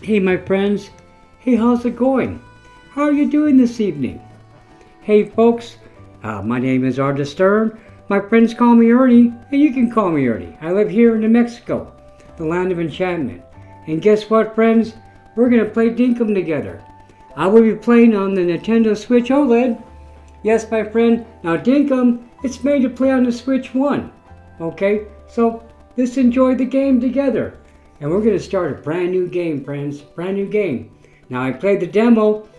Hey my friends, hey, how's it going? How are you doing this evening? Hey folks, my name is Arda Stern. My friends call me Ernie, and you can call me Ernie. I live here in New Mexico, the land of enchantment. And guess what, friends? We're going to play Dinkum together. I will be playing on the Nintendo Switch OLED. Yes, my friend, now Dinkum, it's made to play on the Switch 1. Okay, so let's enjoy the game together. And we're going to start a brand new game, friends. Brand new game. Now, I played the demo,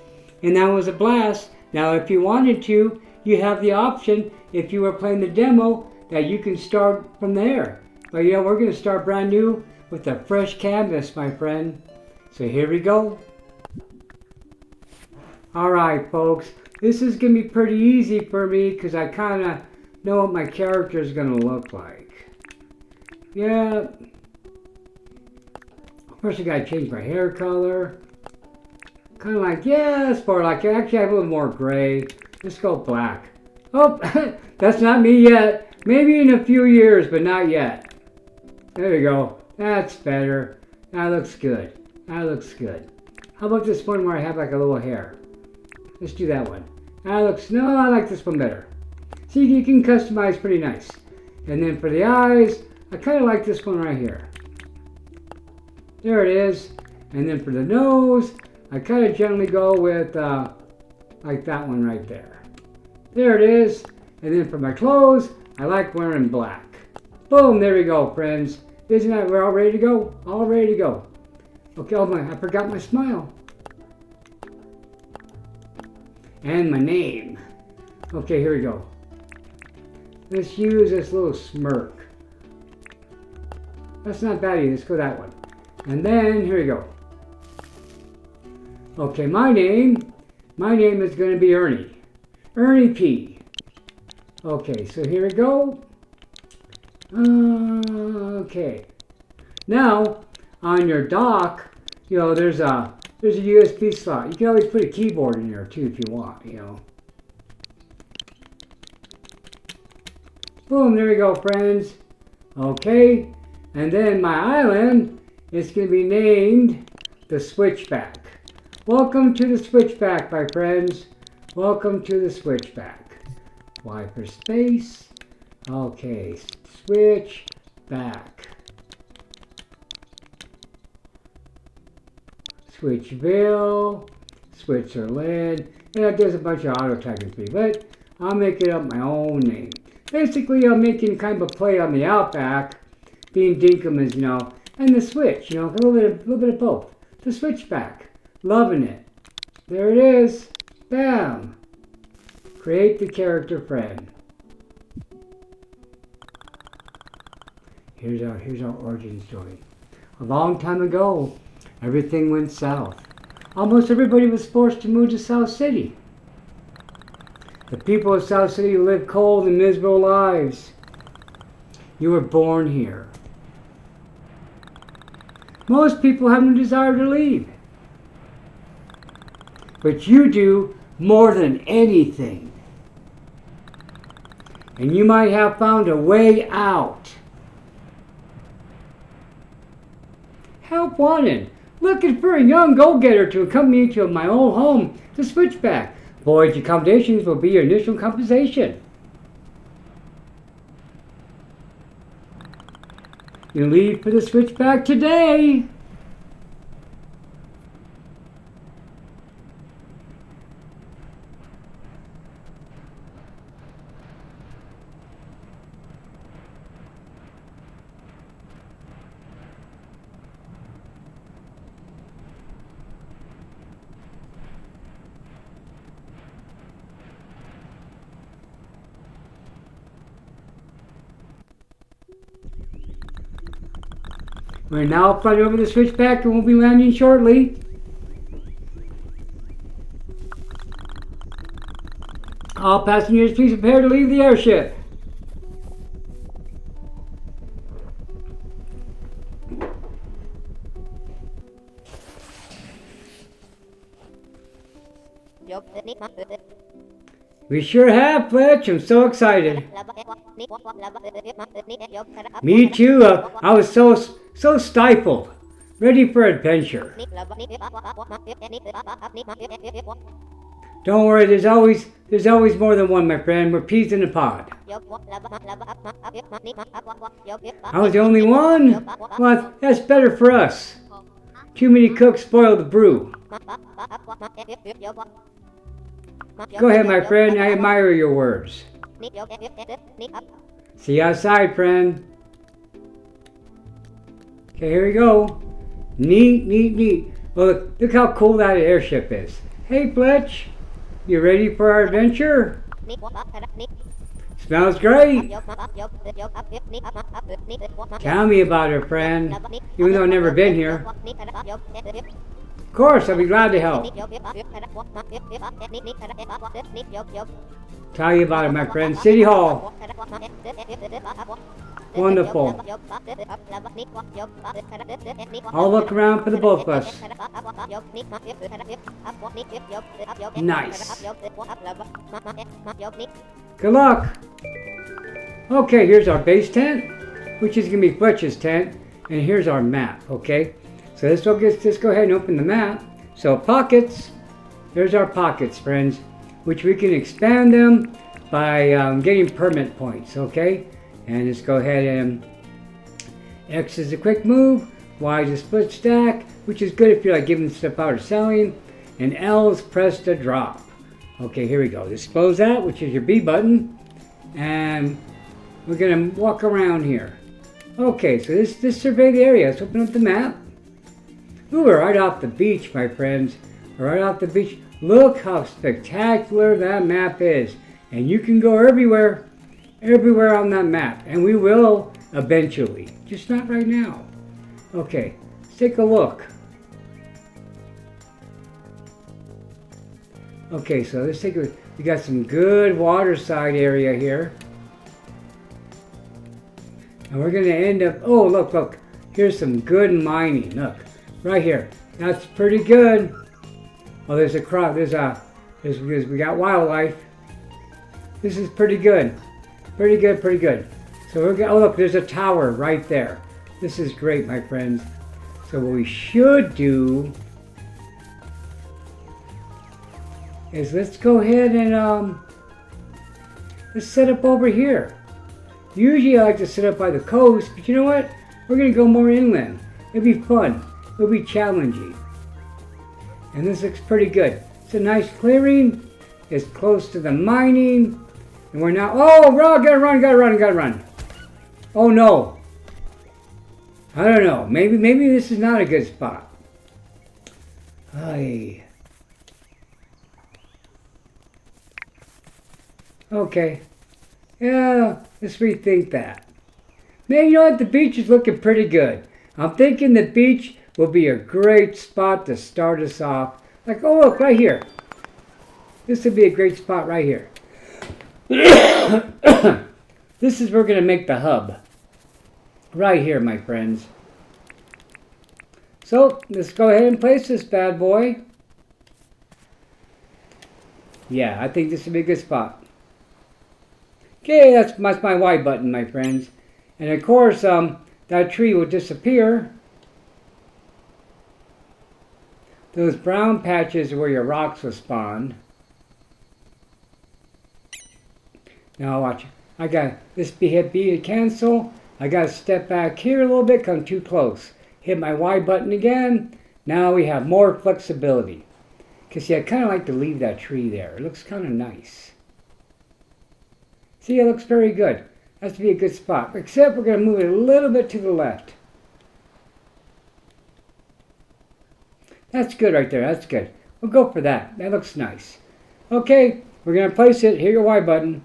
and that was a blast. Now, if you wanted to, you have the option, if you were playing the demo, that you can start from there. But, you know, we're going to start brand new with a fresh canvas, my friend. So, here we go. Alright, folks. This is going to be pretty easy for me because I kind of know what my character is going to look like. Yeah. First, I gotta change my hair color. Kind of like, yeah, it's more like, actually I have a little more gray. Let's go black. Oh, that's not me yet. Maybe in a few years, but not yet. There we go. That's better. That looks good. That looks good. How about this one where I have like a little hair? Let's do that one. That looks, no, I like this one better. See, you can customize pretty nice. And then for the eyes, I kind of like this one right here. There it is. And then for the nose, I kind of generally go with like that one right there. There it is. And then for my clothes, I like wearing black. Boom, there we go, friends. Isn't that, we're all ready to go? All ready to go. Okay, oh my, I forgot my smile. And my name. Okay, here we go. Let's use this little smirk. That's not bad either. Let's go that one. And then, here we go. Okay, my name is going to be Ernie. Ernie P. Okay, so here we go. Okay. Now, on your dock, you know, there's a USB slot. You can always put a keyboard in there too if you want, you know. Boom, there we go, friends. Okay, and then my island is going to be named the Switchback. Welcome to the Switchback, my friends. Welcome to the Switchback. Y for space. Okay, Switchback. Switchville, Switzerland. And that does a bunch of auto typing for me, but I'll make it up my own name. Basically, I'm making kind of a play on the Outback, being Dinkum is, you know, and the Switch, you know, a little bit of both. The Switchback. Loving it. There it is. Bam. Create the character friend. Here's our origin story. A long time ago, everything went south. Almost everybody was forced to move to South City. The people of South City lived cold and miserable lives. You were born here. Most people have no desire to leave. But you do more than anything. And you might have found a way out. Help wanted. Looking for a young go-getter to accompany me to my old home, the Switchback. Voyage accommodations will be your initial compensation. You leave for the Switchback today. We're now flying over the Switchback and we'll be landing shortly. All passengers, please prepare to leave the airship. We sure have, Fletch. I'm so excited. Me too. I was so stifled. ready for adventure. Don't worry, there's always more than one, my friend. We're peas in a pod. I was the only one? Well, that's better for us. Too many cooks spoil the brew. Go ahead, my friend. I admire your words. See you outside, friend. Okay, here we go. Neat, neat, neat. Well, look how cool that airship is. Hey, Fletch. You ready for our adventure? Smells great. Tell me about it, friend. Even though I've never been here. Of course, I'll be glad to help. Tell you about it, my friend. City Hall. Wonderful. I'll look around for the both of us. Nice. Good luck. Okay, here's our base tent, which is going to be Fletch's tent. And here's our map, okay? So let's just go ahead and open the map. So pockets. There's our pockets, friends, which we can expand them by getting permit points, okay? And just go ahead and X is a quick move, Y is a split stack, which is good if you're like giving stuff out or selling, and L is press to drop. Okay, here we go. Just close that, which is your B button, and we're gonna walk around here. Okay, so this survey the area. Let's open up the map. Ooh, we're right off the beach, my friends. We're right off the beach. Look how spectacular that map is, and you can go everywhere on that map, and we will eventually, just not right now. Okay, let's take a look. Okay, so let's take a look. We got some good waterside area here, and we're gonna end up, oh look, here's some good mining. Look, right here, that's pretty good. Oh, there's a crop, we got wildlife. This is pretty good. Pretty good. So we're going, oh look, there's a tower right there. This is great, my friends. So what we should do is let's go ahead and let's set up over here. Usually I like to set up by the coast, but you know what? We're gonna go more inland. It'll be fun. It'll be challenging. And this looks pretty good. It's a nice clearing. It's close to the mining. And we're now, oh, gotta run. Oh no. I don't know. Maybe this is not a good spot. Ay. Okay. Yeah, let's rethink that. Man, you know what? The beach is looking pretty good. I'm thinking the beach will be a great spot to start us off. Like, oh look, right here. This would be a great spot right here. This is where we're going to make the hub. Right here, my friends. So, let's go ahead and place this bad boy. Yeah, I think this would be a good spot. Okay, that's my Y button, my friends. And of course, that tree will disappear. Those brown patches are where your rocks will spawn. Now watch. I got this hit B to cancel. I got to step back here a little bit, come too close. Hit my Y button again. Now we have more flexibility. Because see, I kind of like to leave that tree there. It looks kind of nice. See, it looks very good. That's to be a good spot. Except we're going to move it a little bit to the left. That's good right there. That's good. We'll go for that. That looks nice. Okay, we're going to place it. Hit your Y button.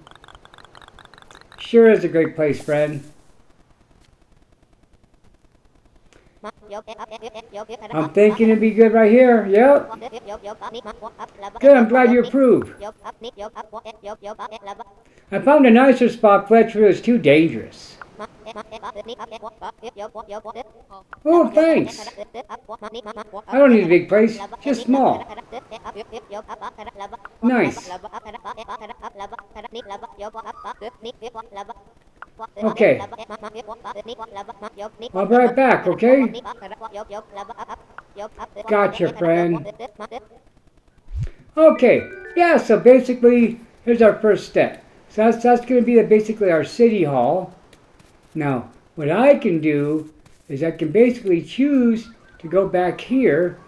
Sure is a great place, friend. I'm thinking it'd be good right here. Yep. Good, I'm glad you approve. I found a nicer spot. Fletcher is too dangerous. Oh, thanks. I don't need a big place, just small. Nice. Okay. I'll be right back, okay? Gotcha, friend. Okay. Yeah, so basically, here's our first step. So that's going to be basically our city hall. Now, what I can do is I can basically choose to go back here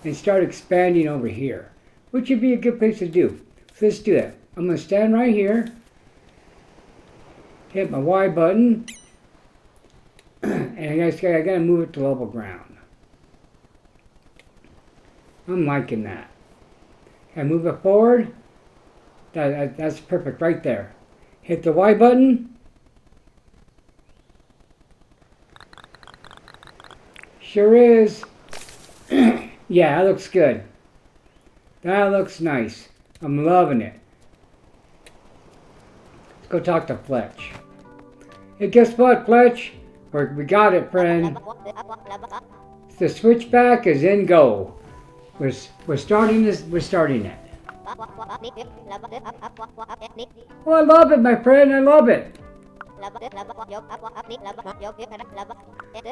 and start expanding over here, which would be a good place to do. So let's do that. I'm going to stand right here, hit my Y button, and I got to move it to level ground. I'm liking that. Can I move it forward? That's perfect right there. Hit the Y button. Sure is. Yeah, that looks good. That looks nice. I'm loving it. Let's go talk to Fletch. Hey, guess what, Fletch? We got it, friend. The switchback is in go. We're starting this. We're starting it. Oh, I love it, my friend. I love it.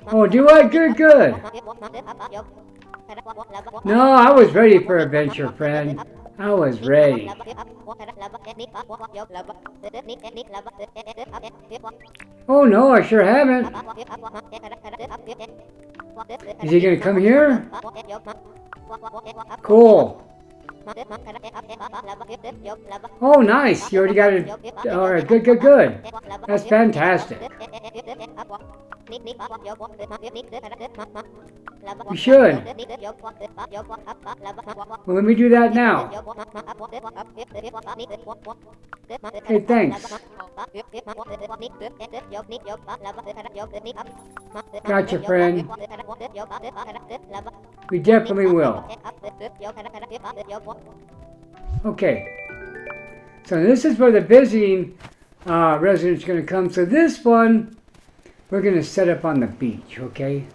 Oh, do I? Good, good. No, I was ready for adventure, friend. I was ready. Oh no, I sure haven't. Is he gonna come here? Cool. Oh, nice. You already got it. All right, good, good, good. That's fantastic. You should. Well, let me do that now. Hey, thanks. Gotcha, friend. We definitely will. Okay. So this is where the visiting residents are going to come. So this one, we're going to set up on the beach, okay?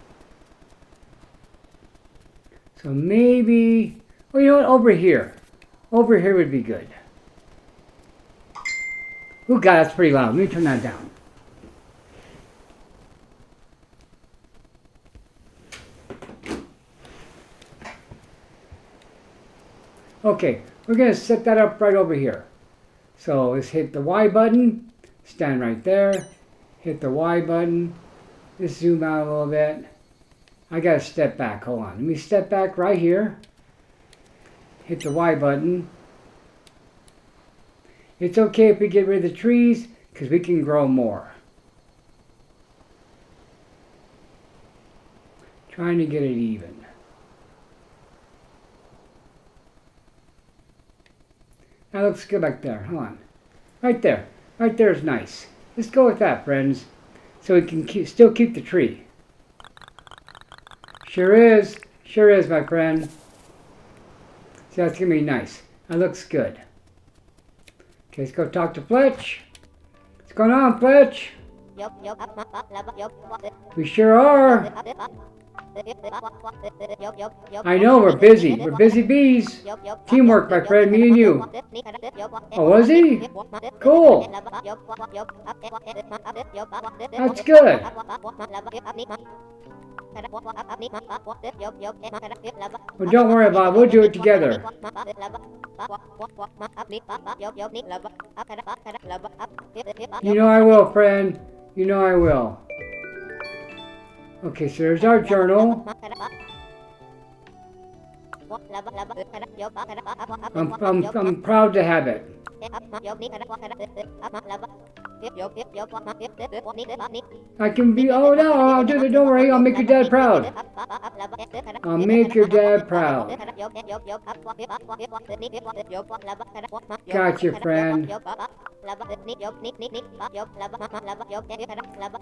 So maybe, well, you know what, over here. Over here would be good. Oh, God, that's pretty loud. Let me turn that down. Okay, we're going to set that up right over here. So let's hit the Y button, stand right there, hit the Y button, let's zoom out a little bit. I got to step back, hold on. Let me step back right here, hit the Y button. It's okay if we get rid of the trees because we can grow more. Trying to get it even. That looks good back there. Hold on. Right there. Right there is nice. Let's go with that, friends. So we can still keep the tree. Sure is. Sure is, my friend. So that's going to be nice. That looks good. Okay, let's go talk to Fletch. What's going on, Fletch? We sure are. I know, we're busy. We're busy bees. Teamwork, my friend, me and you. Oh, was he? Cool. That's good. Well, don't worry about it. We'll do it together. You know I will, friend. You know I will. Okay, so there's our journal. I'm proud to have it. I can be, oh no, I'll do it, don't worry, I'll make your dad proud. I'll make your dad proud. Gotcha, friend.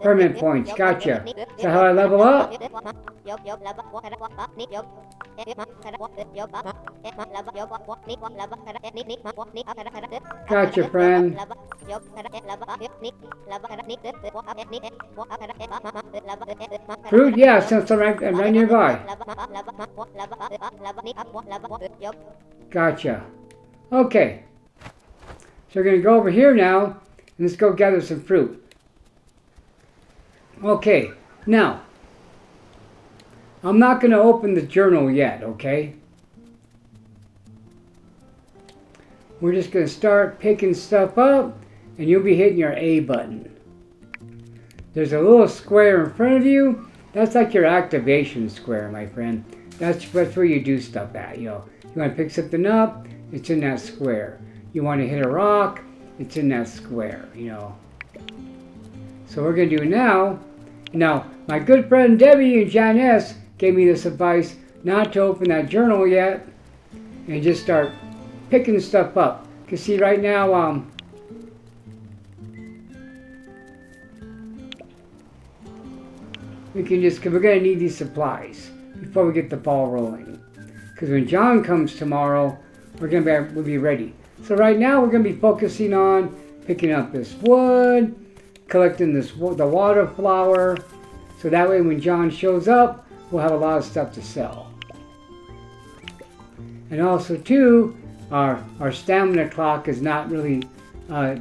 Permanent points, gotcha. Is that how I level up? Gotcha, friend. Fruit, yeah, so right nearby. Gotcha. Okay. So we're going to go over here now, and let's go gather some fruit. Okay, now, I'm not going to open the journal yet, okay? We're just going to start picking stuff up, and you'll be hitting your A button. There's a little square in front of you. That's like your activation square, my friend. That's where you do stuff at, you know. You want to pick something up, it's in that square. You want to hit a rock, it's in that square, you know. So we're going to do now, my good friend Debbie and Jan S. gave me this advice not to open that journal yet and just start picking stuff up. Because see right now, we're going to need these supplies before we get the ball rolling. Because when John comes tomorrow, we'll be ready. So right now we're going to be focusing on picking up this wood, collecting the water flower, so that way when John shows up, we'll have a lot of stuff to sell. And also too, our stamina clock is not really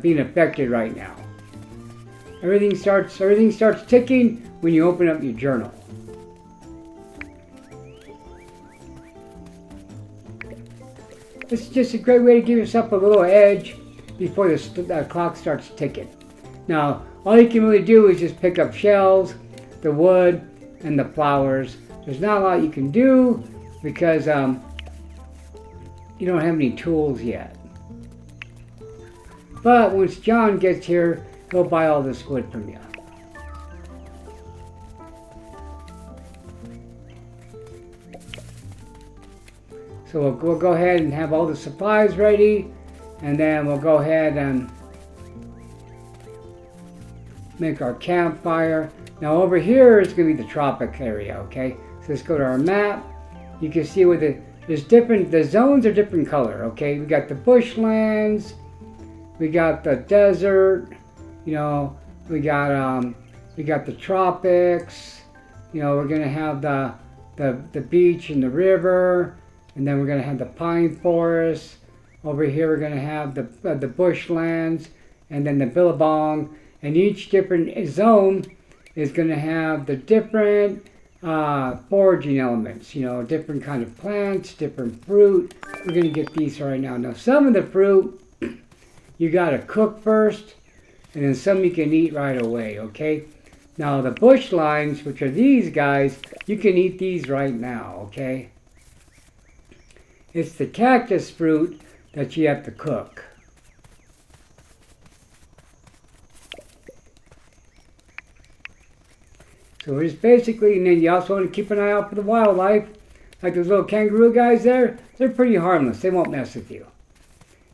being affected right now. Everything starts ticking when you open up your journal. It's just a great way to give yourself a little edge before the clock starts ticking. Now, all you can really do is just pick up shells, the wood, and the flowers. There's not a lot you can do because you don't have any tools yet. But once John gets here, he'll buy all this wood from you. So we'll go ahead and have all the supplies ready, and then we'll go ahead and make our campfire. Now over here is going to be the tropic area, okay? So let's go to our map. You can see where the zones are different color, okay? We got the bushlands, we got the desert, you know, we got the tropics, you know, we're going to have the beach and the river, and then we're going to have the pine forest. Over here we're going to have the bushlands, and then the billabong. And each different zone is going to have the different foraging elements, you know, different kind of plants, different fruit. We're going to get these right now. Now, some of the fruit you got to cook first, and then some you can eat right away, okay? Now, the bush lines, which are these guys, you can eat these right now, okay? It's the cactus fruit that you have to cook. So it's basically, and then you also want to keep an eye out for the wildlife. Like those little kangaroo guys there, they're pretty harmless. They won't mess with you.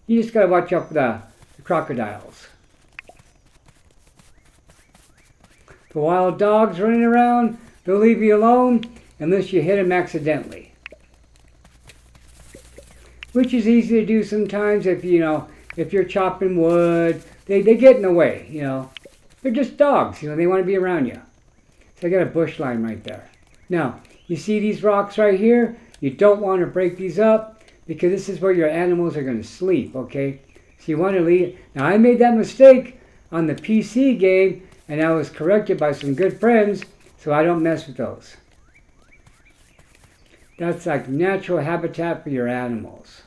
You just got to watch out for the crocodiles. The wild dogs running around, they'll leave you alone unless you hit them accidentally. Which is easy to do sometimes if you're chopping wood. They get in the way, you know. They're just dogs, you know, they want to be around you. So I got a bush line right there. Now, you see these rocks right here? You don't want to break these up because this is where your animals are going to sleep, okay? So you want to leave. Now, I made that mistake on the PC game, and I was corrected by some good friends, so I don't mess with those. That's like natural habitat for your animals.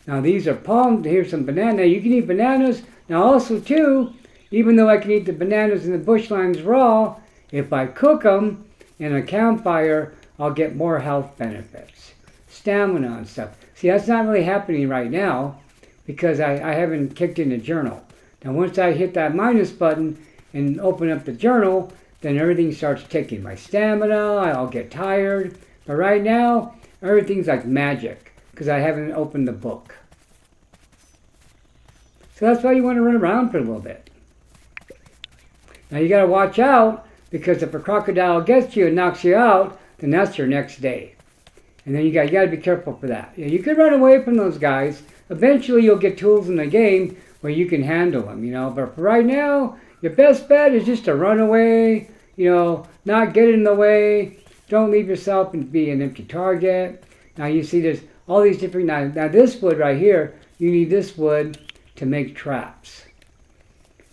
Now, these are palm. Here's some banana. You can eat bananas. Now also too, even though I can eat the bananas and the bushlands raw, if I cook them in a campfire, I'll get more health benefits. Stamina and stuff. See, that's not really happening right now because I haven't kicked in the journal. Now once I hit that minus button and open up the journal, then everything starts ticking. My stamina, I'll get tired. But right now, everything's like magic because I haven't opened the book. So that's why you want to run around for a little bit. Now you got to watch out because if a crocodile gets you and knocks you out, then that's your next day. And then you got to be careful for that. You could run away from those guys. Eventually you'll get tools in the game where you can handle them, you know. But for right now, your best bet is just to run away, you know, not get in the way. Don't leave yourself and be an empty target. Now you see there's all these different, now this wood right here, you need this wood to make traps.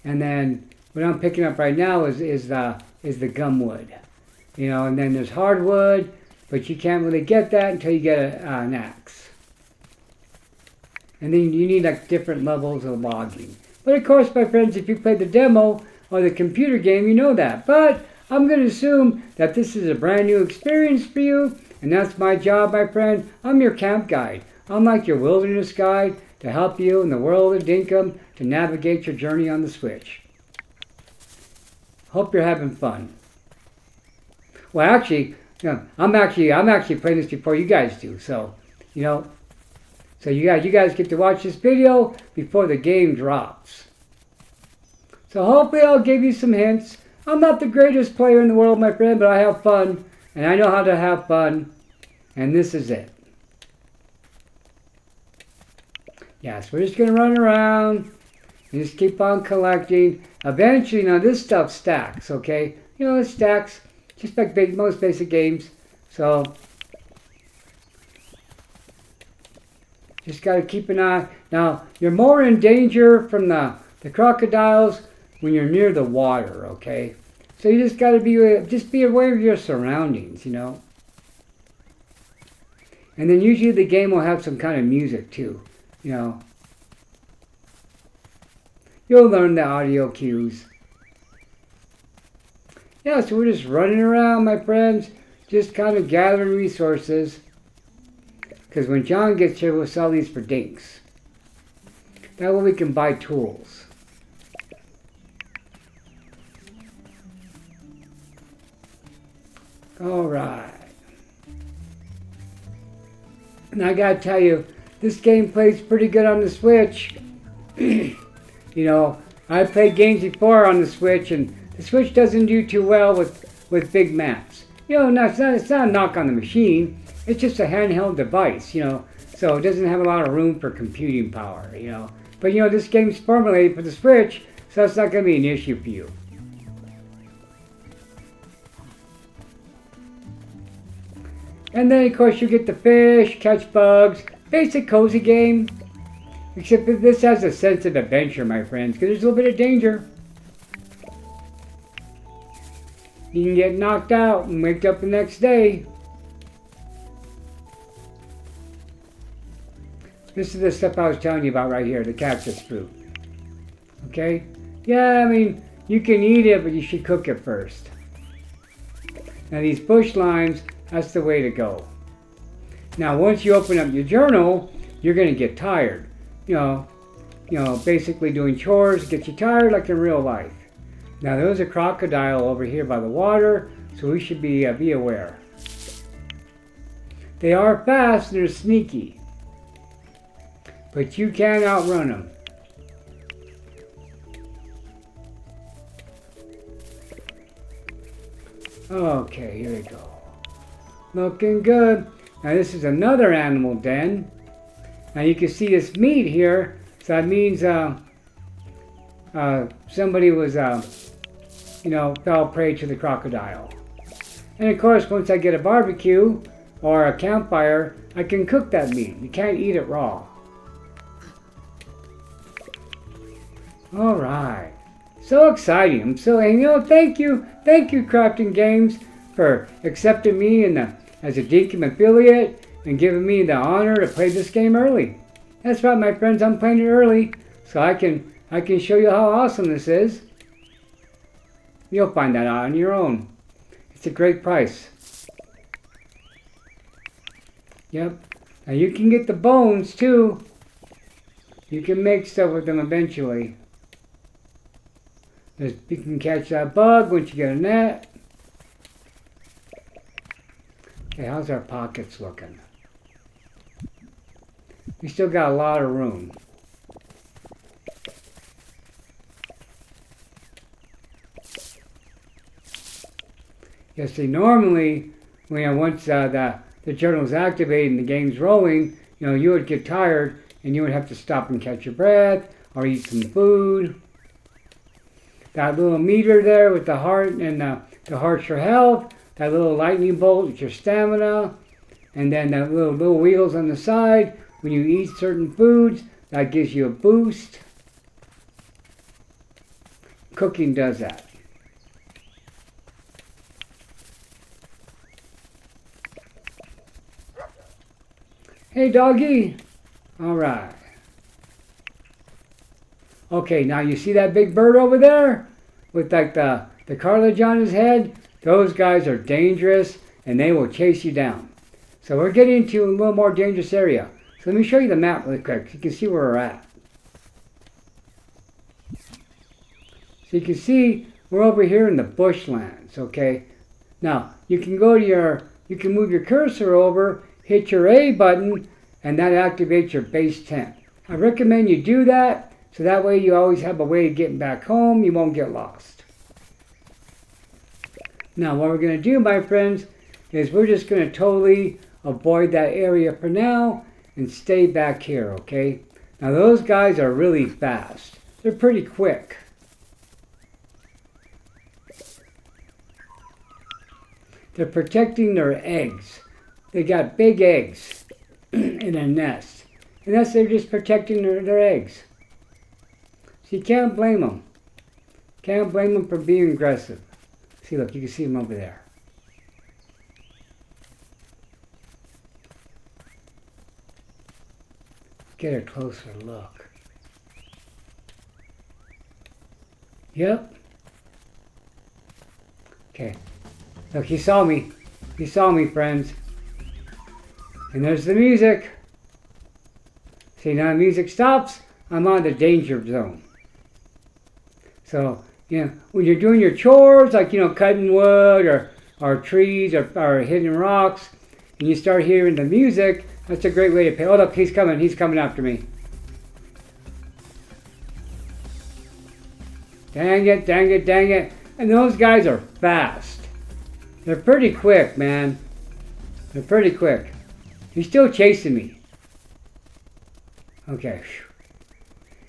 And then what I'm picking up right now is the gum wood. You know, and then there's hardwood, but you can't really get that until you get an axe. And then you need like different levels of logging. But of course, my friends, if you played the demo or the computer game, you know that. But I'm going to assume that this is a brand new experience for you, and that's my job, my friend. I'm your camp guide. I'm like your wilderness guide to help you in the world of Dinkum to navigate your journey on the Switch. Hope you're having fun. Well, actually, you know, I'm actually playing this before you guys do. So, you know, so you guys get to watch this video before the game drops. So hopefully I'll give you some hints. I'm not the greatest player in the world, my friend, but I have fun, and I know how to have fun, and this is it. Yeah, so we're just going to run around and just keep on collecting. Eventually, now this stuff stacks, okay? You know, it stacks, just like most basic games. So, just got to keep an eye. Now, you're more in danger from the crocodiles when you're near the water, okay? So you just got to be aware of your surroundings, you know? And then usually the game will have some kind of music too. You know, you'll learn the audio cues. Yeah, so we're just running around, my friends, just kind of gathering resources. Because when John gets here, we'll sell these for dinks. That way we can buy tools. All right. And I gotta tell you, this game plays pretty good on the Switch. You know, I've played games before on the Switch, and the Switch doesn't do too well with big maps. You know, it's not a knock on the machine. It's just a handheld device, you know, so it doesn't have a lot of room for computing power, you know. But, you know, this game's formulated for the Switch, so it's not going to be an issue for you. And then, of course, you get the fish, catch bugs. Basic cozy game, except that this has a sense of adventure, my friends, because there's a little bit of danger. You can get knocked out and wake up the next day. This is the stuff I was telling you about right here, the cactus fruit. Okay? Yeah, I mean, you can eat it, but you should cook it first. Now these bush limes, that's the way to go. Now, once you open up your journal, you're going to get tired. You know, basically doing chores gets you tired like in real life. Now, there's a crocodile over here by the water, so we should be aware. They are fast and they're sneaky, but you can't outrun them. Okay, here we go. Looking good. Now this is another animal den. Now you can see this meat here, so that means somebody was, you know, fell prey to the crocodile. And of course, once I get a barbecue or a campfire, I can cook that meat. You can't eat it raw. All right. So exciting. I'm so, and you know, thank you, Crafting Games, for accepting me as a Dinkum affiliate and giving me the honor to play this game early. That's right, my friends, I'm playing it early, so I can show you how awesome this is. You'll find that out on your own. It's a great price. Yep. Now you can get the bones too. You can make stuff with them eventually. You can catch that bug once you get a net. Okay, how's our pockets looking? We still got a lot of room. Yeah, see, normally, once the journal's activated and the game's rolling, you know, you would get tired and you would have to stop and catch your breath or eat some food. That little meter there with the heart and the heart's your health. That little lightning bolt is your stamina. And then that little wheels on the side. When you eat certain foods, that gives you a boost. cooking does that. Hey, doggy. All right. Okay, now you see that big bird over there with like the cartilage on his head? Those guys are dangerous and they will chase you down. So we're getting into a little more dangerous area. So let me show you the map really quick so you can see where we're at. So you can see we're over here in the bushlands, okay? Now, you can go to you can move your cursor over, hit your A button, and that activates your base tent. I recommend you do that, so that way you always have a way of getting back home, you won't get lost. Now, what we're going to do, my friends, is we're just going to totally avoid that area for now and stay back here, okay? Now, those guys are really fast. They're pretty quick. They're protecting their eggs. They got big eggs in a nest. And they're just protecting their eggs. So you can't blame them. Can't blame them for being aggressive. See, look, you can see them over there. Get a closer look. Yep. Okay. Look, he saw me. He saw me, friends. And there's the music. See, now the music stops. I'm on the danger zone. So, you know, when you're doing your chores, like, you know, cutting wood or trees or hitting rocks, and you start hearing the music, that's a great way to pay. Oh, look, he's coming after me. Dang it, dang it, dang it. And those guys are fast. They're pretty quick, man. They're pretty quick. He's still chasing me. Okay.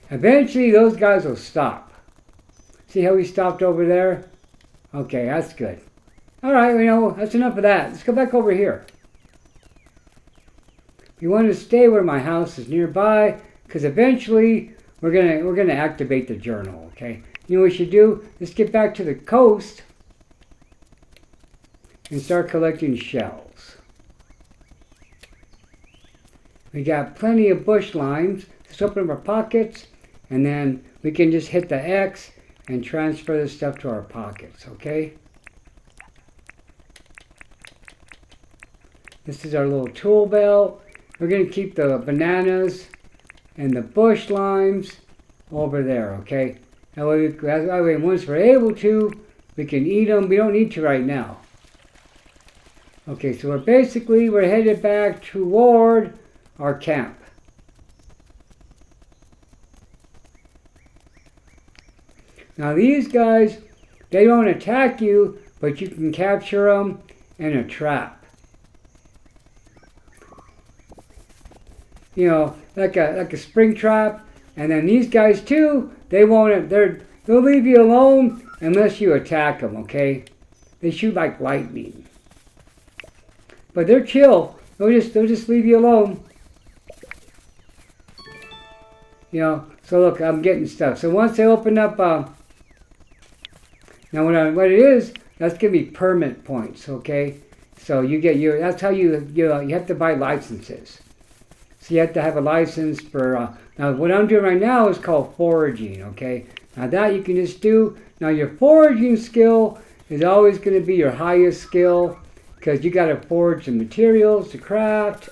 Eventually, those guys will stop. See how he stopped over there? Okay, that's good. All right, you know, that's enough of that. Let's go back over here. You want to stay where my house is nearby, because eventually we're gonna activate the journal. Okay. You know what we should do? Let's get back to the coast and start collecting shells. We got plenty of bush limes. Let's open up our pockets, and then we can just hit the X and transfer this stuff to our pockets, okay? This is our little tool belt. We're going to keep the bananas and the bush limes over there, okay? That way, once we're able to, we can eat them. We don't need to right now. Okay, so we're headed back toward our camp. Now these guys, they don't attack you, but you can capture them in a trap. You know, like a spring trap. And then these guys too, they'll leave you alone unless you attack them, okay? They shoot like lightning. But they're chill. They'll just leave you alone. You know, so look, I'm getting stuff. So once they open up, now what it is, that's gonna be permit points, okay? So you get that's how you have to buy licenses. So you have to have a license for, now what I'm doing right now is called foraging, okay? Now that you can just do, now your foraging skill is always gonna be your highest skill, because you got to forage the materials to craft,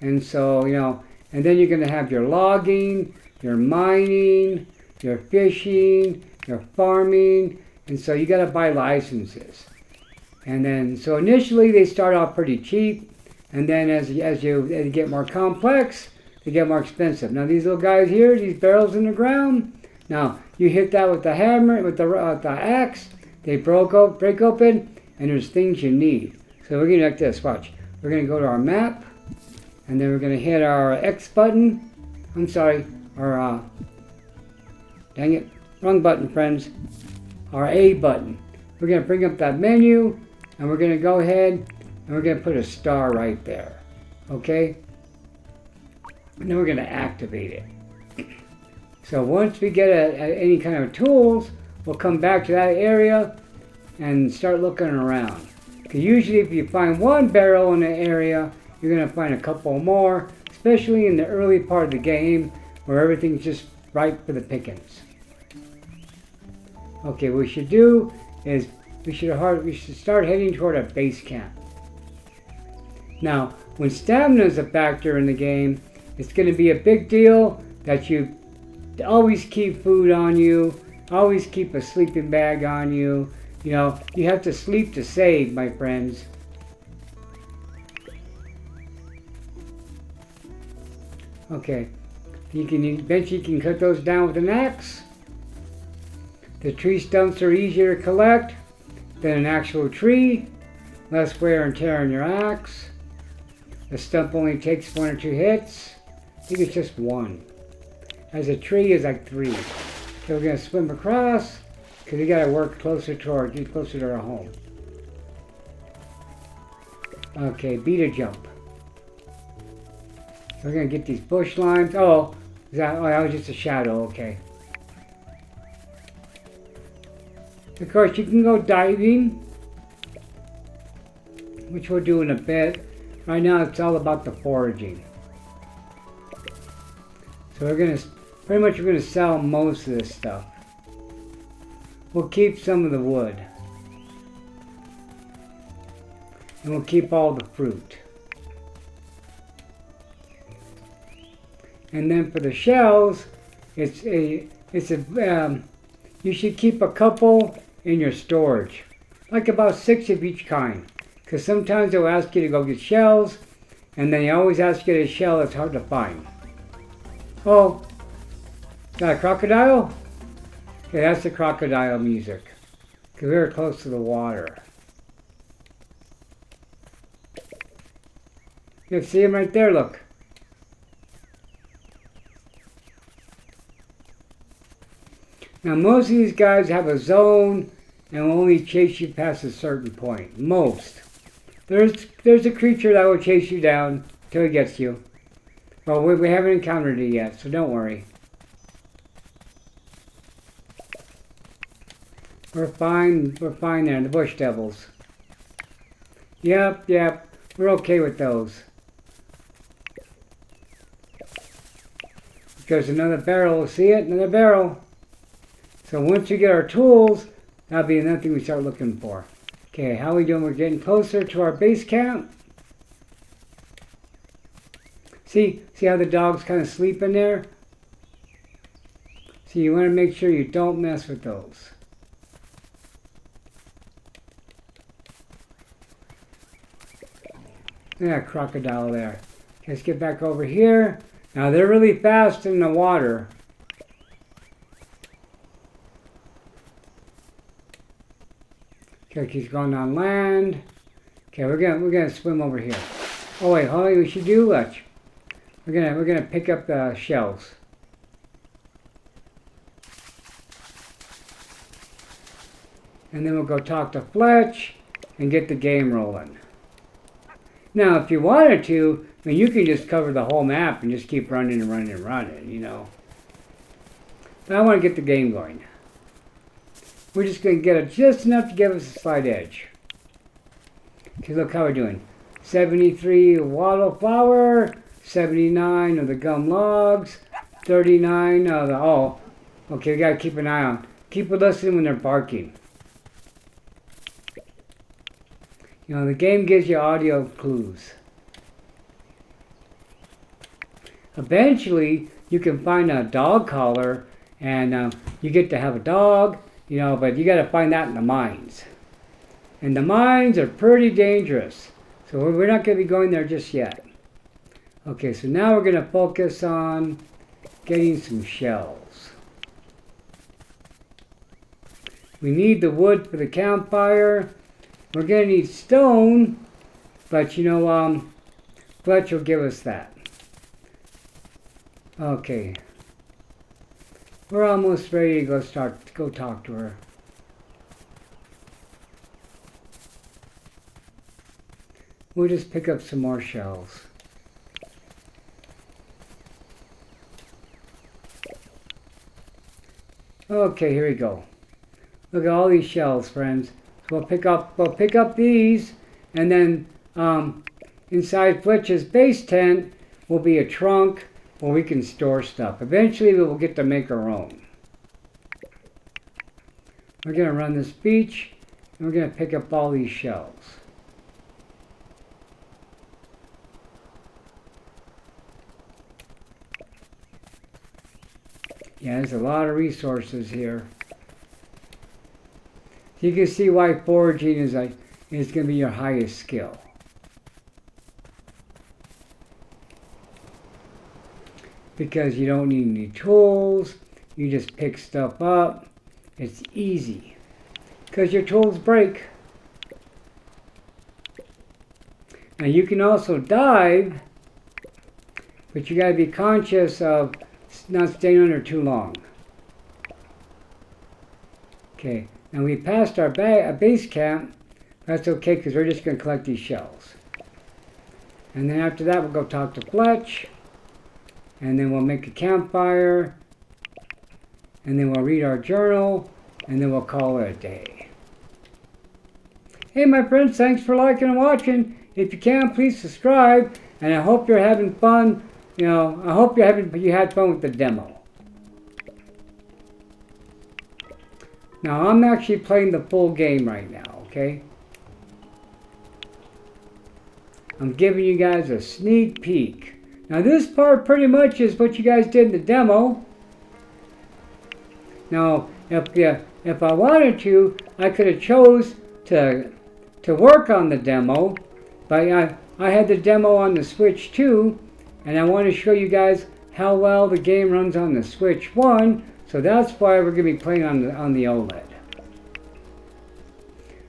and so, you know, and then you're going to have your logging, your mining, your fishing, your farming, and so you got to buy licenses. And then, so initially they start off pretty cheap, and then as they get more complex, they get more expensive. Now these little guys here, these barrels in the ground, now you hit that with the hammer, with the axe, they break open, and there's things you need. So we're going to do like this, watch. We're going to go to our map, and then we're going to hit our X button. I'm sorry, our, dang it, wrong button, friends. Our A button. We're going to bring up that menu, and we're going to go ahead, and we're going to put a star right there, okay? And then we're going to activate it. So once we get any kind of tools, we'll come back to that area and start looking around. Because usually if you find one barrel in an area, you're going to find a couple more, especially in the early part of the game where everything's just ripe for the pickings. Okay, what we should do is we should start heading toward our base camp. Now, when stamina is a factor in the game, it's going to be a big deal that you always keep food on you, always keep a sleeping bag on you. You know, you have to sleep to save, my friends. Okay, eventually you can cut those down with an axe. The tree stumps are easier to collect than an actual tree. Less wear and tear on your axe. The stump only takes 1 or 2 hits. I think it's just 1. As a tree is like 3. So we're going to swim across because we got to work closer to our home. Okay, beat a jump. So we're going to get these bush limes. Oh, that was just a shadow. Okay. Of course, you can go diving, which we'll do in a bit. Right now, it's all about the foraging. So we're gonna sell most of this stuff. We'll keep some of the wood, and we'll keep all the fruit. And then for the shells, you should keep a couple in your storage, like about 6 of each kind. Because sometimes they'll ask you to go get shells, and then they always ask you to get a shell that's hard to find. Oh, is that a crocodile? Okay, that's the crocodile music. Because we were close to the water. You can see him right there, look. Now most of these guys have a zone and will only chase you past a certain point. Most. There's a creature that will chase you down till it gets you. Well, we haven't encountered it yet, so don't worry. We're fine there, the bush devils. Yep, we're okay with those. There's another barrel, see it? Another barrel. So once we get our tools, that'll be another thing we start looking for. Okay, how are we doing? We're getting closer to our base camp. See how the dogs kind of sleep in there? So you want to make sure you don't mess with those. Yeah, crocodile there. Okay, let's get back over here. Now they're really fast in the water. Okay, he's going on land. Okay, we're gonna swim over here. Oh wait, hold on, we should do what? We're gonna pick up the shells. And then we'll go talk to Fletch and get the game rolling. Now, if you wanted to, I mean, you can just cover the whole map and just keep running, you know. But I want to get the game going. We're just going to get it just enough to give us a slight edge. Okay, look how we're doing. 73 wattle flour, 79 of the gum logs, 39 of the, oh, okay, we got to keep an eye on. Keep listening when they're barking. You know, the game gives you audio clues. Eventually, you can find a dog collar, and you get to have a dog, you know, but you got to find that in the mines. And the mines are pretty dangerous, so we're not going to be going there just yet. Okay, so now we're going to focus on getting some shells. We need the wood for the campfire. We're going to need stone, but you know, Fletch will give us that. Okay. We're almost ready to go talk to her. We'll just pick up some more shells. Okay, here we go. Look at all these shells, friends. So we'll pick up these, and then inside Fletch's base tent will be a trunk where we can store stuff. Eventually, we will get to make our own. We're going to run this beach, and we're going to pick up all these shells. Yeah, there's a lot of resources here. So you can see why foraging is going to be your highest skill. Because you don't need any tools, you just pick stuff up. It's easy. Because your tools break. Now you can also dive, but you got to be conscious of not staying under too long. Okay, and we passed our base camp. That's okay because we're just going to collect these shells. And then after that we'll go talk to Fletch. And then we'll make a campfire. And then we'll read our journal. And then we'll call it a day. Hey my friends, thanks for liking and watching. If you can, please subscribe. And I hope you're having fun. You know, I hope you had fun with the demo. Now I'm actually playing the full game right now, okay? I'm giving you guys a sneak peek. Now this part pretty much is what you guys did in the demo. Now if I wanted to, I could have chose to work on the demo, but I had the demo on the Switch too, and I want to show you guys how well the game runs on the Switch 1, so that's why we're going to be playing on the OLED.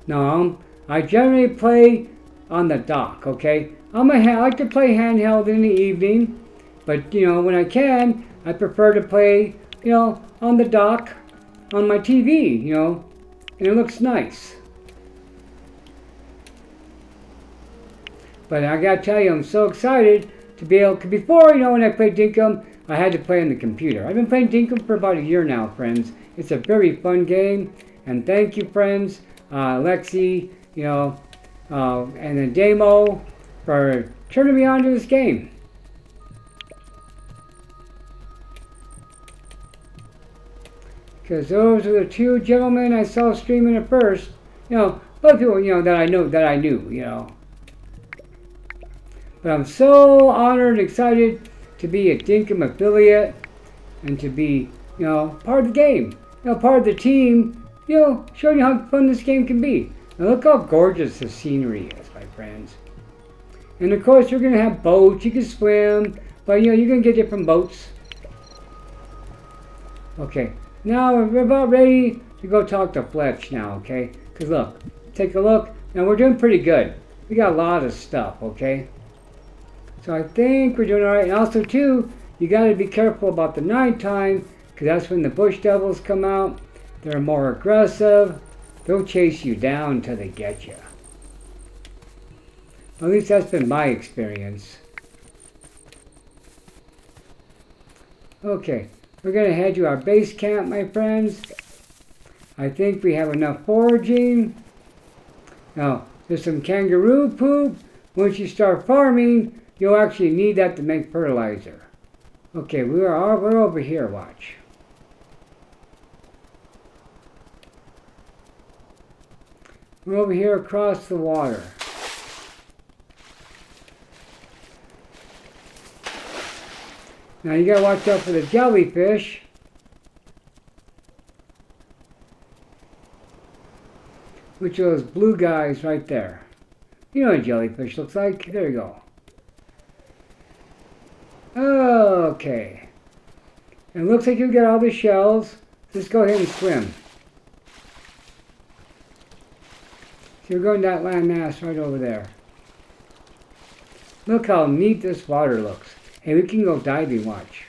Now I generally play on the dock, okay? I like to play handheld in the evening, but you know, when I can, I prefer to play, you know, on the dock, on my TV, you know, and it looks nice. But I gotta tell you, I'm so excited to be able, before, you know, when I played Dinkum, I had to play on the computer. I've been playing Dinkum for about a year now, friends. It's a very fun game, and thank you, friends, Lexi, you know, and then Demo, for turning me on to this game. Because those are the two gentlemen I saw streaming at first. You know, both people, you know, that I knew, you know. But I'm so honored and excited to be a Dinkum affiliate and to be, you know, part of the game. You know, part of the team, you know, showing you how fun this game can be. Now look how gorgeous the scenery is, my friends. And of course you're going to have boats, you can swim, but you know, you're going to get different boats. Okay, now we're about ready to go talk to Fletch now, okay? Because look, take a look. Now we're doing pretty good. We got a lot of stuff, okay? So I think we're doing alright. And also too, you got to be careful about the nighttime, because that's when the bush devils come out. They're more aggressive. They'll chase you down until they get you. At least that's been my experience. Okay, we're going to head to our base camp, my friends. I think we have enough foraging. Now, there's some kangaroo poop. Once you start farming, you'll actually need that to make fertilizer. Okay, we're over here, watch. We're over here across the water. Now you gotta watch out for the jellyfish. Which are those blue guys right there. You know what a jellyfish looks like. There you go. Okay. And it looks like you get all the shells. Just go ahead and swim. So you're going to that land mass right over there. Look how neat this water looks. Hey, we can go diving, watch.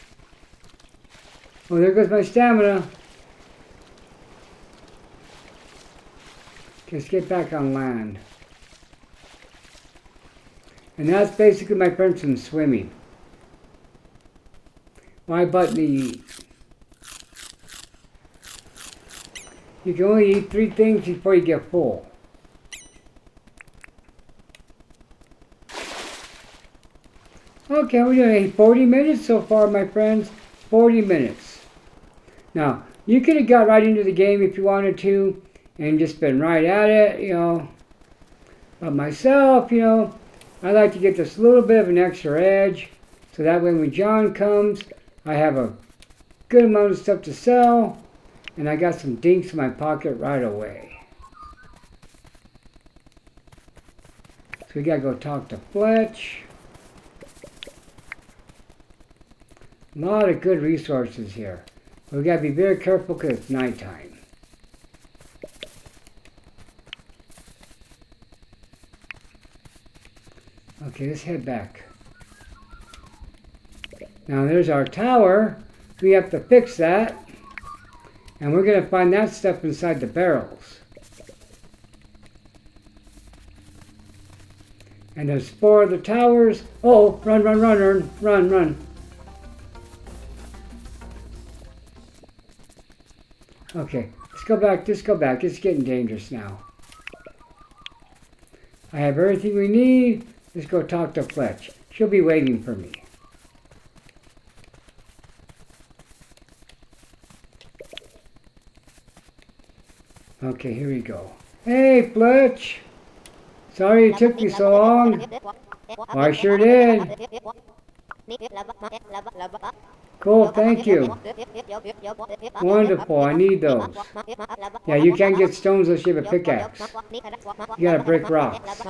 Oh, there goes my stamina. Just get back on land. And that's basically my friends from swimming. My button to eat. You can only eat 3 things before you get full. Okay, we're doing 40 minutes so far, my friends. 40 minutes. Now, you could have got right into the game if you wanted to and just been right at it, you know. But myself, you know, I like to get this little bit of an extra edge so that way when John comes, I have a good amount of stuff to sell and I got some dinks in my pocket right away. So we gotta go talk to Fletch. A lot of good resources here. But we gotta be very careful because it's nighttime. Okay, let's head back. Now there's our tower. We have to fix that. And we're gonna find that stuff inside the barrels. And there's 4 of the towers. Oh, run, run, run, run, run, run. Okay, let's go back, just go back. It's getting dangerous now. I have everything we need. Let's go talk to Fletch. She'll be waiting for me. Okay, here we go. Hey, Fletch. Sorry it took me so long. Well, I sure did. Cool, thank you. Wonderful, I need those. Yeah, you can't get stones unless you have a pickaxe. You gotta break rocks.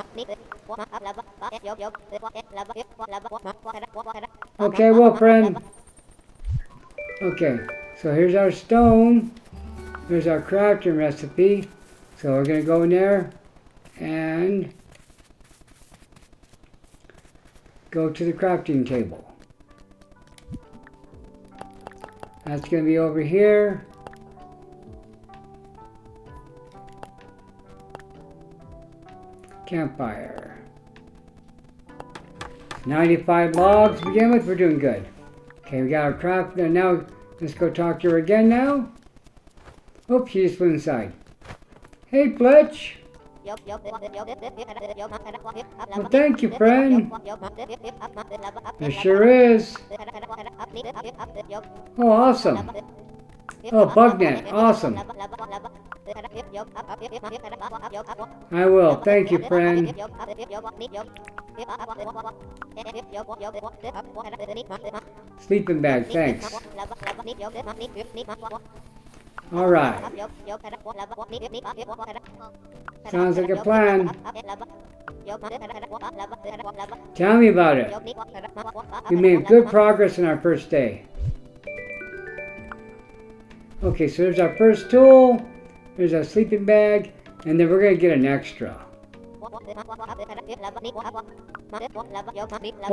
Okay, well, friend. Okay, so here's our stone. Here's our crafting recipe. So we're gonna go in there and go to the crafting table. That's going to be over here. Campfire. 95 logs to begin with. We're doing good. Okay, we got our craft. Now, let's go talk to her again now. Oops, she just went inside. Hey, Fletch. Well, thank you, friend. There sure is. Oh, awesome. Oh, bugnet. Awesome. I will. Thank you, friend. Sleeping bag, thanks. All right. Sounds like a plan. Tell me about it. We made good progress in our first day. Okay, so there's our first tool. There's our sleeping bag. And then we're going to get an extra. Well,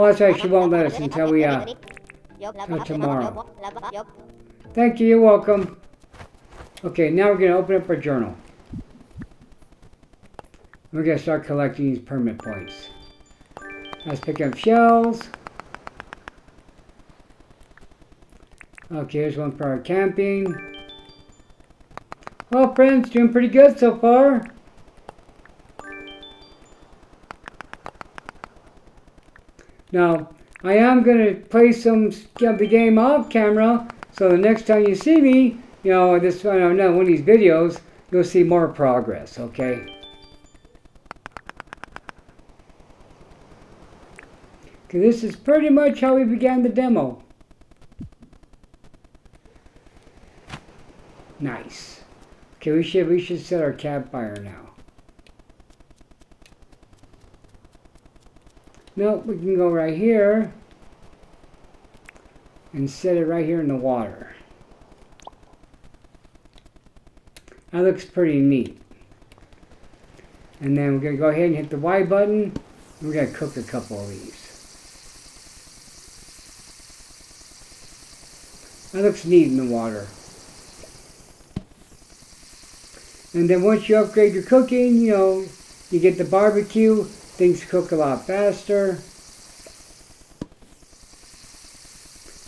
that's right. She won't let us until tomorrow. Thank you. You're welcome. Okay, now we're going to open up our journal. We're going to start collecting these permit points. Let's pick up shells. Okay, here's one for our camping. Well, friends, doing pretty good so far. Now, I am going to play the game off camera, so the next time you see me, you know, one of these videos, you'll see more progress, okay? Okay, this is pretty much how we began the demo. Nice. Okay, we should set our campfire now. No, we can go right here and set it right here in the water. That looks pretty neat. And then we're going to go ahead and hit the Y button. And we're going to cook a couple of these. That looks neat in the water. And then once you upgrade your cooking, you know, you get the barbecue, things cook a lot faster.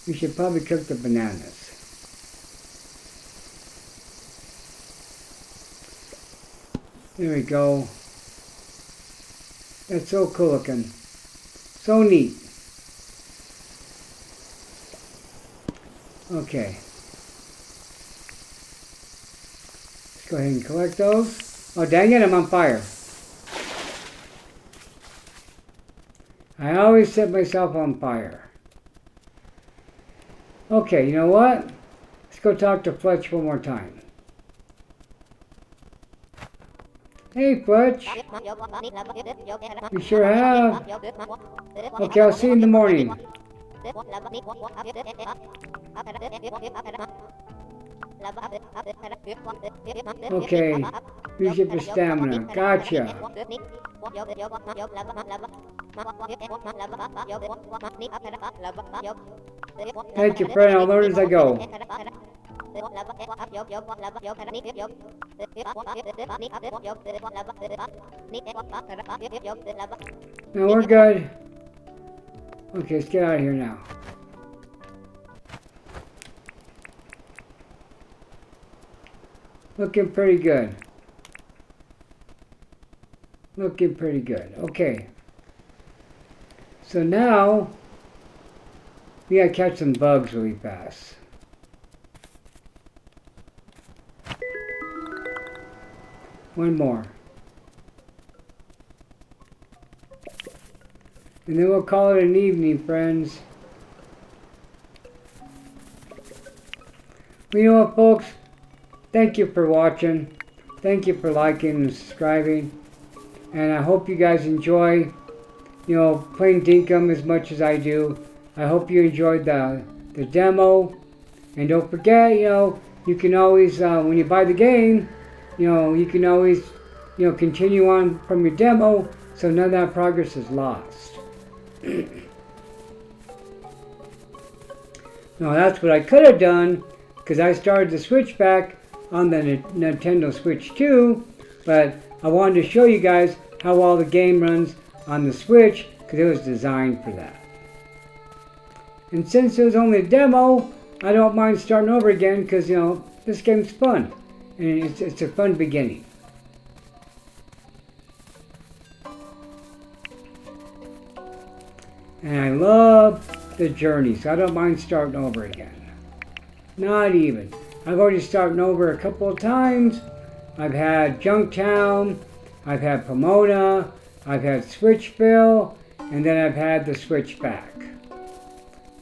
We should probably cook the bananas. There we go. That's so cool looking. So neat. Okay. Let's go ahead and collect those. Oh, dang it, I'm on fire. I always set myself on fire. Okay, you know what? Let's go talk to Fletch one more time. Hey, Fletch. You sure have. Okay, I'll see you in the morning. Okay, use it for stamina. Gotcha. Thank you, friend. I'll learn as I go. No, we're good. Okay, let's get out of here now. Looking pretty good. Looking pretty good. Okay. So now, we gotta catch some bugs really fast. One more. And then we'll call it an evening, friends. You know what, folks? Thank you for watching. Thank you for liking and subscribing. And I hope you guys enjoy, playing Dinkum as much as I do. I hope you enjoyed the demo. And don't forget, you can always, when you buy the game, you can always, continue on from your demo, so none of that progress is lost. Now that's what I could have done, because I started the Switchback on the Nintendo Switch 2, but I wanted to show you guys how well the game runs on the Switch, because it was designed for that. And since it was only a demo, I don't mind starting over again, because, this game's fun. And it's a fun beginning. And I love the journey, so I don't mind starting over again. Not even. I've already started over a couple of times. I've had Junktown, I've had Pomona, I've had Switchville, and then I've had the Switchback.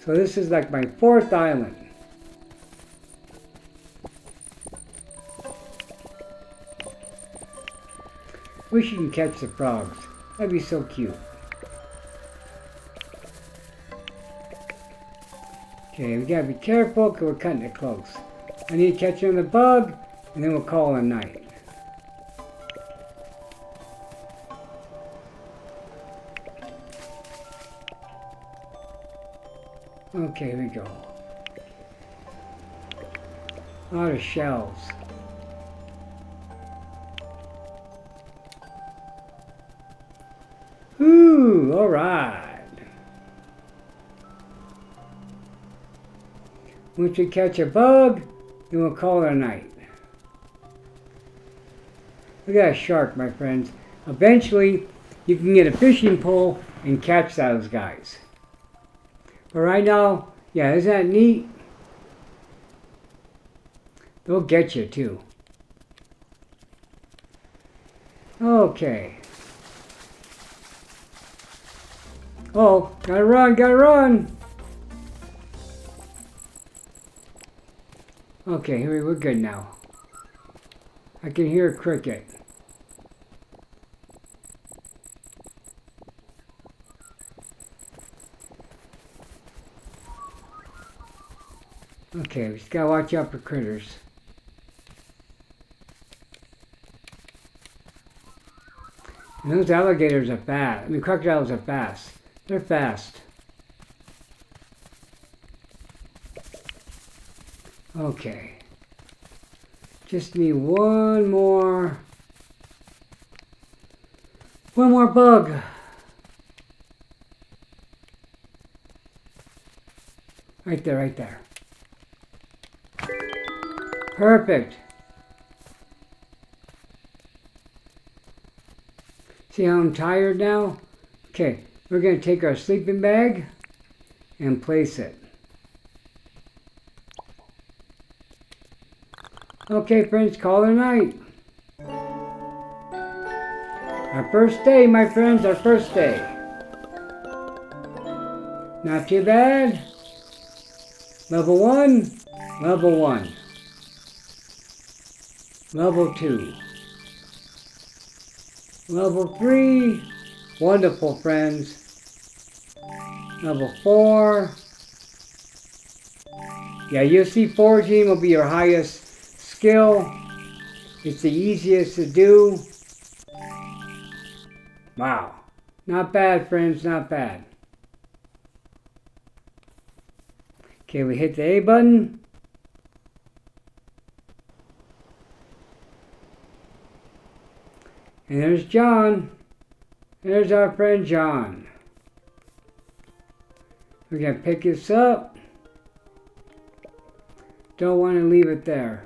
So this is like my 4th island. Wish you can catch the frogs. That'd be so cute. Okay, we gotta be careful because we're cutting it close. I need to catch another bug, and then we'll call it a night. Okay, here we go. A lot of shells. Ooh, all right. Once we catch a bug, then we'll call it a night. Look at that shark, my friends. Eventually, you can get a fishing pole and catch those guys. But right now, yeah, isn't that neat? They'll get you too. Okay. Oh, gotta run, gotta run! Okay, we're good now. I can hear a cricket. Okay, we just gotta watch out for critters. And those alligators are fast. Crocodiles are fast. They're fast. Okay. Just need one more bug. Right there, right there. Perfect. See how I'm tired now? Okay, we're going to take our sleeping bag and place it. Okay, friends, call it a night. Our first day, my friends, our first day. Not too bad. Level 1, level 1. Level 2. Level 3, wonderful friends. Level 4. Yeah, you'll see foraging will be your highest skill. It's the easiest to do. Wow. Not bad, friends, not bad. Okay, we hit the A button. And there's John. There's our friend John. We're going to pick this up. Don't want to leave it there.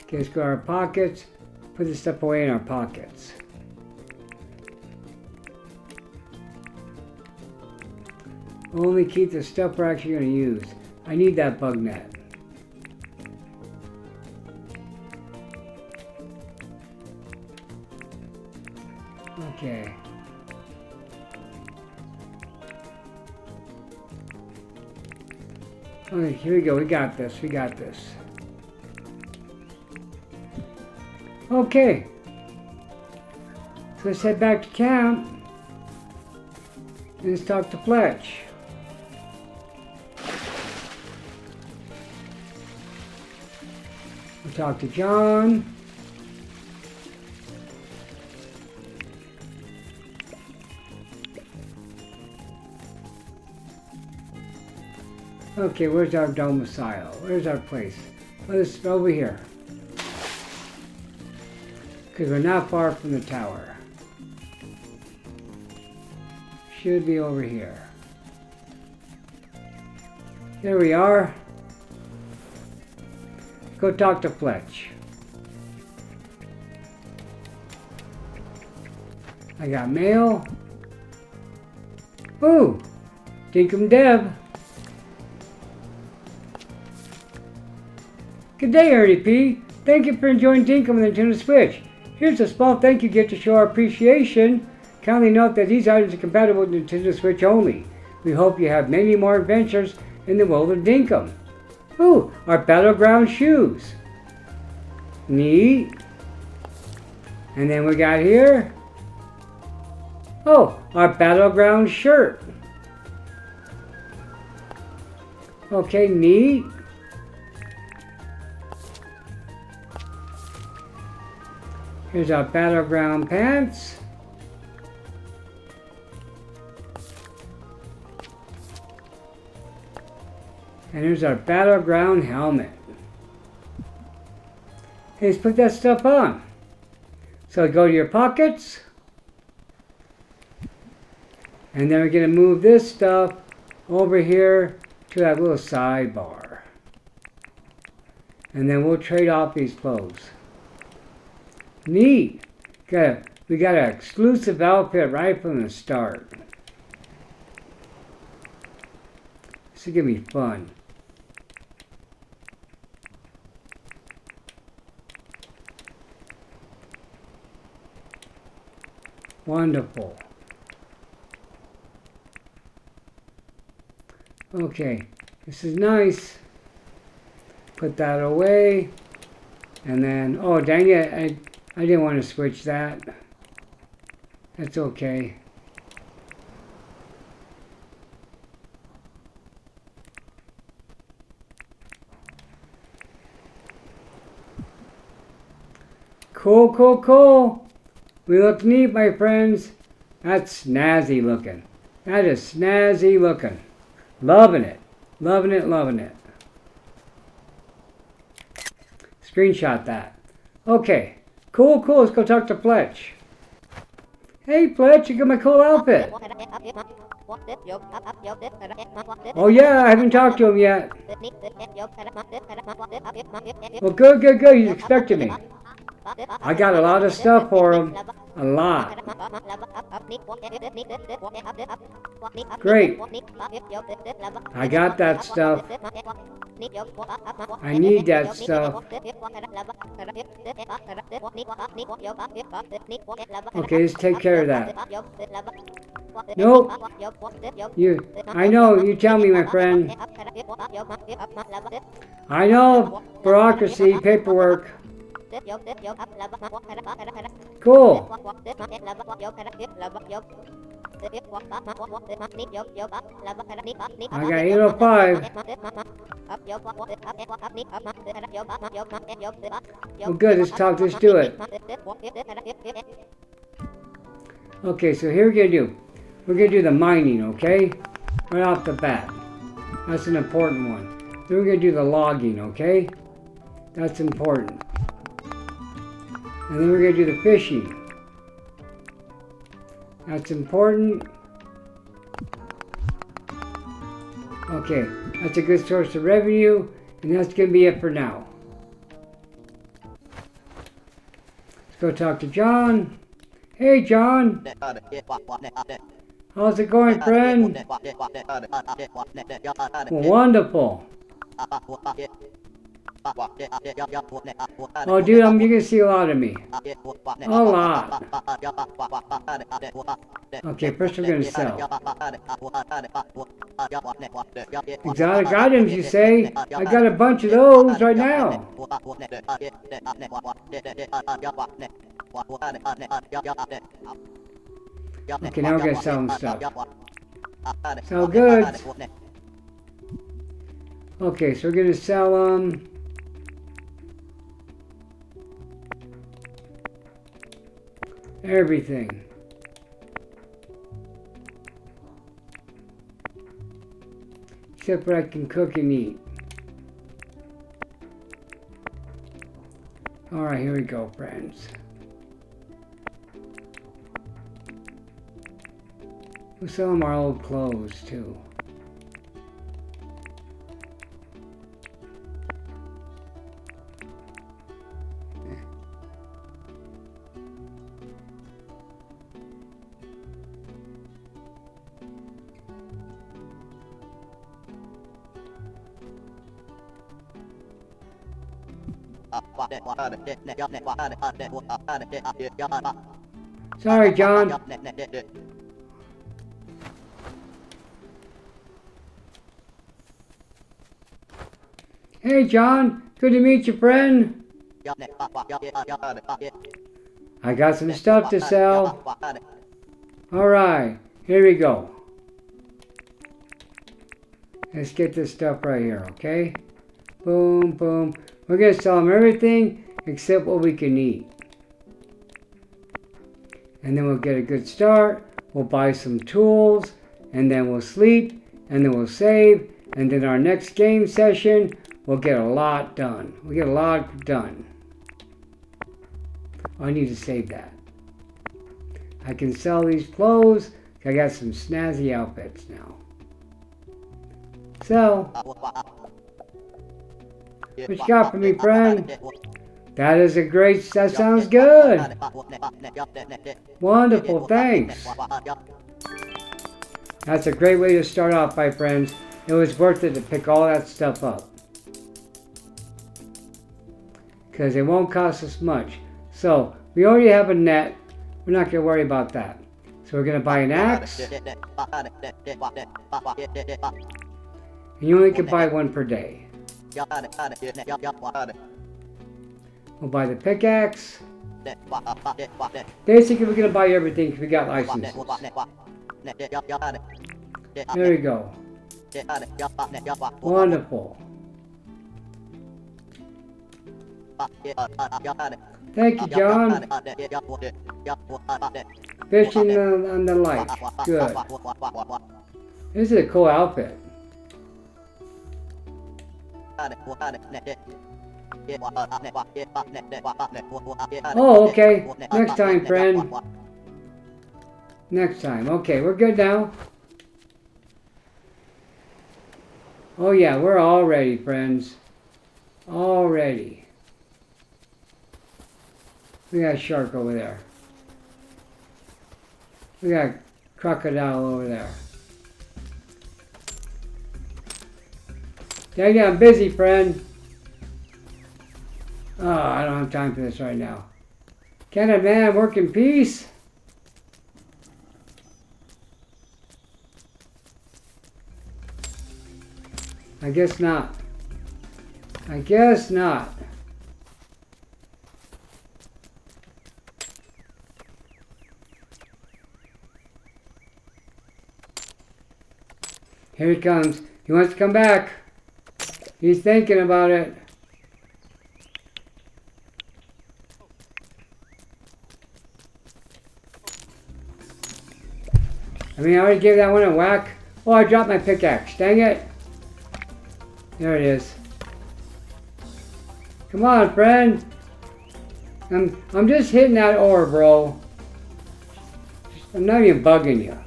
Okay, let's go to our pockets. Put this stuff away in our pockets. Only keep the stuff we're actually going to use. I need that bug net. Okay. Okay, here we go. We got this. We got this. Okay. So let's head back to camp. And let's talk to Fletch. We'll talk to John. Okay, where's our domicile? Where's our place? Oh, this is over here. Because we're not far from the tower. Should be over here. There we are. Go talk to Fletch. I got mail. Ooh! Dinkum Deb. Good day, Ernie P. Thank you for enjoying Dinkum on the Nintendo Switch. Here's a small thank you gift to show our appreciation. Kindly note that these items are compatible with Nintendo Switch only. We hope you have many more adventures in the world of Dinkum. Ooh, our Battleground shoes. Neat. And then we got here. Oh, our Battleground shirt. Okay, neat. Here's our Battleground pants. And here's our Battleground helmet. Hey, let's put that stuff on. So go to your pockets. And then we're going to move this stuff over here to that little sidebar. And then we'll trade off these clothes. Neat. We got an exclusive outfit right from the start. This is going to be fun. Wonderful. Okay, this is nice. Put that away. And then, oh dang it, I didn't want to switch that. That's okay. Cool, cool, cool. We look neat, my friends. That's snazzy looking. That is snazzy looking. Loving it. Loving it, loving it. Screenshot that. Okay. Cool, cool. Let's go talk to Fletch. Hey, Fletch, you got my cool outfit. Oh, yeah, I haven't talked to him yet. Well, good, good, good. He's expecting me. I got a lot of stuff for him. A lot. Great. I got that stuff. I need that stuff. Okay, let's take care of that. Nope. I know, you tell me, my friend. I know, bureaucracy, paperwork. Cool. I got 805. Well, good, let's do it. Okay, so here we're going to do. We're going to do the mining, okay? Right off the bat. That's an important one. Then we're going to do the logging, okay? That's important. And then we're going to do the fishing. That's important. Okay, that's a good source of revenue, and that's going to be it for now. Let's go talk to John. Hey, John. How's it going, friend? Well, wonderful. Oh, dude, you can see a lot of me. A lot. Okay, first we're going to sell. Exotic items, you say? I got a bunch of those right now. Okay, now we're going to sell them stuff. Sell goods. Okay, so we're going to sell them. Everything. Except what I can cook and eat. Alright, here we go, friends. We'll sell them our old clothes, too. Sorry, John. Hey, John. Good to meet you, friend. I got some stuff to sell. All right, here we go. Let's get this stuff right here, okay? Boom, boom. We're going to sell them everything except what we can eat. And then we'll get a good start. We'll buy some tools. And then we'll sleep. And then we'll save. And then our next game session, we'll get a lot done. We'll get a lot done. I need to save that. I can sell these clothes. I got some snazzy outfits now. So, what you got for me, friend? That is a great, that sounds good. Wonderful, thanks. That's a great way to start off, my friends. It was worth it to pick all that stuff up. Because it won't cost us much. So, we already have a net. We're not going to worry about that. So we're going to buy an axe. And you only can buy one per day. We'll buy the pickaxe. Basically, we're going to buy everything because we got licenses. There we go. Wonderful. Thank you, John. Fishing on the light. Good. This is a cool outfit. Oh, okay. Next time, friend. Next time. Okay, we're good now. Oh yeah, we're all ready, friends. All ready. We got a shark over there. We got a crocodile over there. Dang it, I'm busy, friend. Oh, I don't have time for this right now. Can a man work in peace? I guess not. I guess not. Here he comes. He wants to come back. He's thinking about it. I mean, I already gave that one a whack. Oh, I dropped my pickaxe. Dang it. There it is. Come on, friend. I'm just hitting that ore, bro. I'm not even bugging you.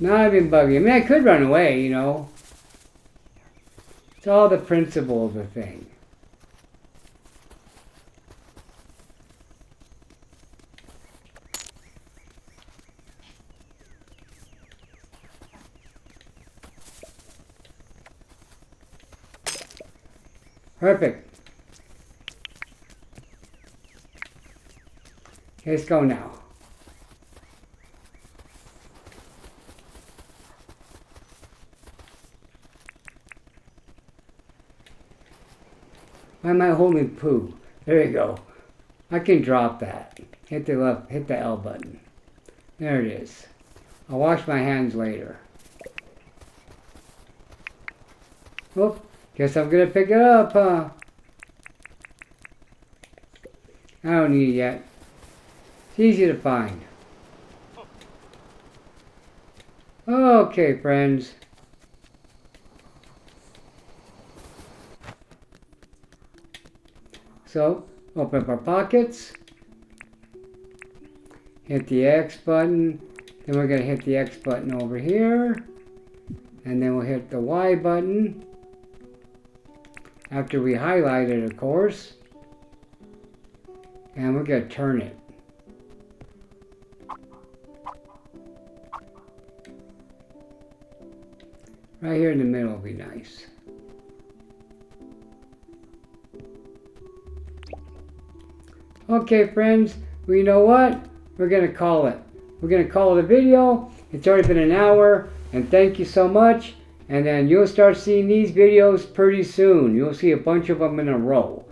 Not even bugging you. I mean, I could run away, you know. It's all the principle of the thing. Perfect. Okay, let's go now. Why am I holding poo? There you go. I can drop that. Hit the L button. There it is. I'll wash my hands later. Oh, guess I'm gonna pick it up, huh? I don't need it yet. It's easy to find. Okay, friends. So, open up our pockets, hit the X button, then we're going to hit the X button over here, and then we'll hit the Y button, after we highlight it, of course, and we're going to turn it. Right here in the middle will be nice. Okay, friends, well, you know what? We're going to call it. We're going to call it a video. It's already been an hour, and thank you so much. And then you'll start seeing these videos pretty soon. You'll see a bunch of them in a row.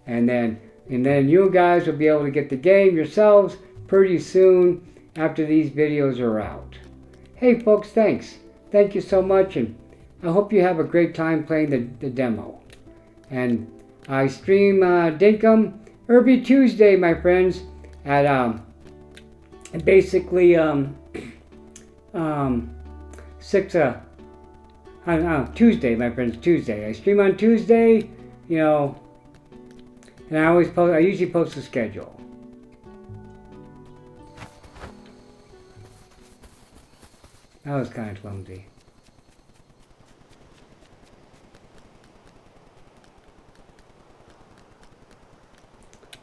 And then you guys will be able to get the game yourselves pretty soon after these videos are out. Hey, folks, thanks. Thank you so much, and I hope you have a great time playing the demo. And I stream Dinkum every Tuesday, my friends, at basically 6 Tuesday, my friends, Tuesday. I stream on Tuesday, you know, and I usually post a schedule. That was kind of clumsy.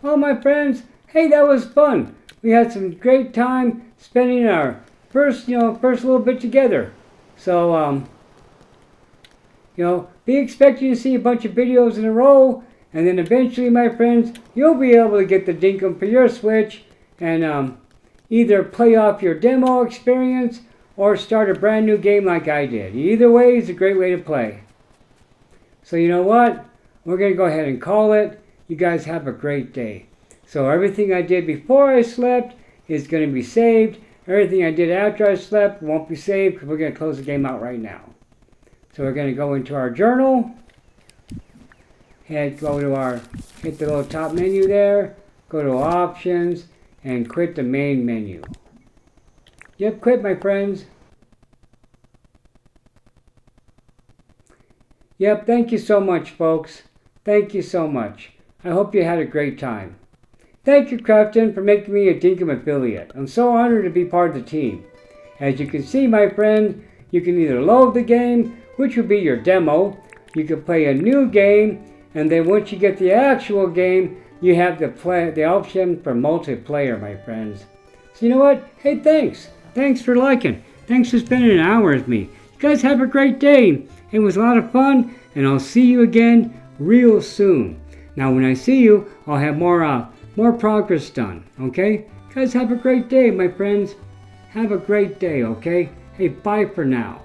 Well, my friends, hey, that was fun. We had some great time spending our first little bit together. So, be expecting to see a bunch of videos in a row, and then eventually, my friends, you'll be able to get the Dinkum for your Switch and either play off your demo experience or start a brand new game like I did. Either way is a great way to play. So you know what? We're going to go ahead and call it. You guys have a great day. So everything I did before I slept is going to be saved. Everything I did after I slept won't be saved because we're going to close the game out right now. So we're going to go into our journal. Hit the little top menu there. Go to options and quit the main menu. Yep, quit, my friends. Yep, thank you so much, folks. Thank you so much. I hope you had a great time. Thank you, Crafton, for making me a Dinkum affiliate. I'm so honored to be part of the team. As you can see, my friend, you can either load the game, which will be your demo. You can play a new game, and then once you get the actual game, you have the option for multiplayer, my friends. So you know what? Hey, thanks. Thanks for liking. Thanks for spending an hour with me. You guys have a great day. It was a lot of fun, and I'll see you again real soon. Now, when I see you, I'll have more progress done, okay? You guys have a great day, my friends. Have a great day, okay? Hey, bye for now.